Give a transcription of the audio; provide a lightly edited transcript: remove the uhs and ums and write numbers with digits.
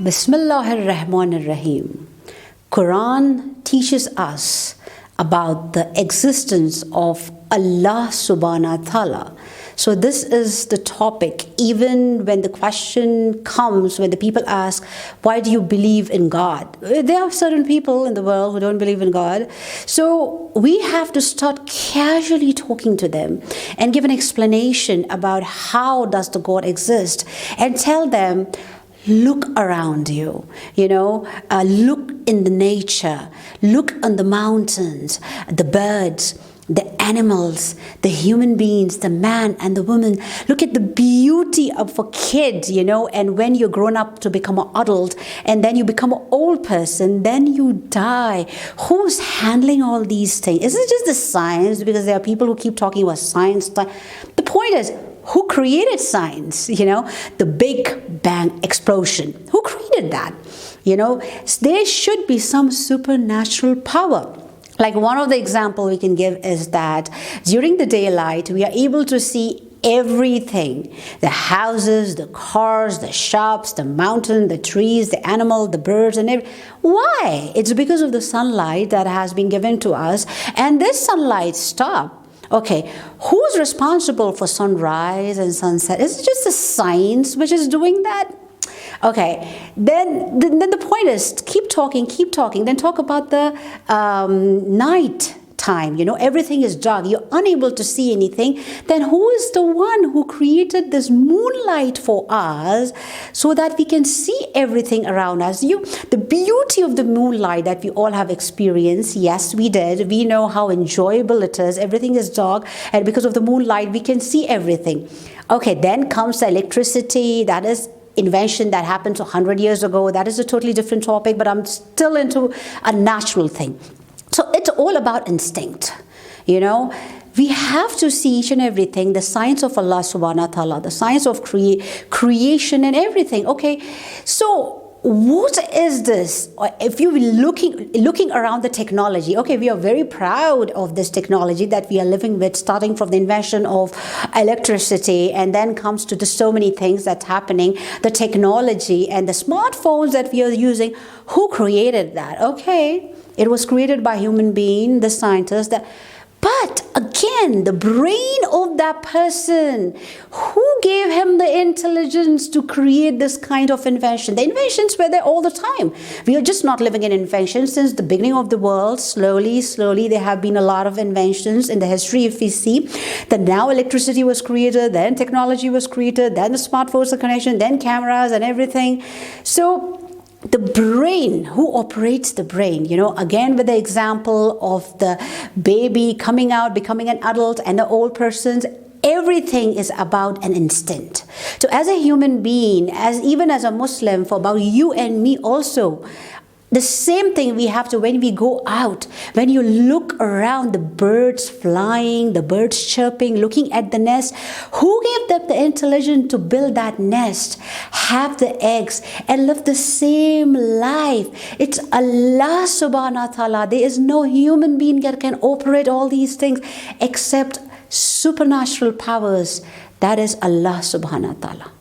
Bismillahir Rahmanir Rahim. Quran teaches us about the existence of Allah subhanahu wa ta'ala. So this is the topic, even when the question comes, when the people ask, why do you believe in God? There are certain people in the world who don't believe in God. So we have to start casually talking to them and give an explanation about how does the God exist, and tell them, look around you, look in the nature, look on the mountains, the birds, the animals, the human beings, the man and the woman. Look at the beauty of a kid, and when you're grown up to become an adult, and then you become an old person, then you die. Who's handling all these things? Is it just the science? Because there are people who keep talking about science. The point is, who created science? The Big Bang explosion. Who created that? There should be some supernatural power. Like one of the examples we can give is that during the daylight, we are able to see everything. The houses, the cars, the shops, the mountain, the trees, the animal, the birds, and everything. Why? It's because of the sunlight that has been given to us. And this sunlight stopped. Okay, who's responsible for sunrise and sunset? Is it just the science which is doing that? Okay, then the point is, keep talking, then talk about the night time. Everything is dark, you're unable to see anything. Then who is the one who created this moonlight for us so that we can see everything around us? The beauty of the moonlight that we all have experienced, yes, we did. We know how enjoyable it is. Everything is dark, and because of the moonlight, we can see everything. Okay, then comes the electricity. That is invention that happened 100 years ago. That is a totally different topic, but I'm still into a natural thing. So it's all about instinct. We have to see each and everything, the science of Allah subhanahu wa ta'ala, the science of creation and everything. Okay, so what is this? If you're looking around the technology, okay, we are very proud of this technology that we are living with, starting from the invention of electricity, and then comes to the so many things that's happening, the technology and the smartphones that we are using. Who created that? Okay, it was created by human being, the scientists. But again, the brain of that person, who gave him the intelligence to create this kind of invention? The inventions were there all the time. We are just not living in inventions. Since the beginning of the world, slowly, there have been a lot of inventions in the history. If we see that now electricity was created, then technology was created, then the smartphones, the connection, then cameras and everything. So the brain, who operates the brain? Again, with the example of the baby coming out, becoming an adult, and the old persons, everything is about an instinct. So as a human being, even as a Muslim, for about you and me also, the same thing we have to when we go out. When you look around, the birds flying, the birds chirping, looking at the nest, who gave them the intelligence to build that nest, have the eggs, and live the same life? It's Allah subhanahu wa ta'ala. There is no human being that can operate all these things except supernatural powers. That is Allah subhanahu wa ta'ala.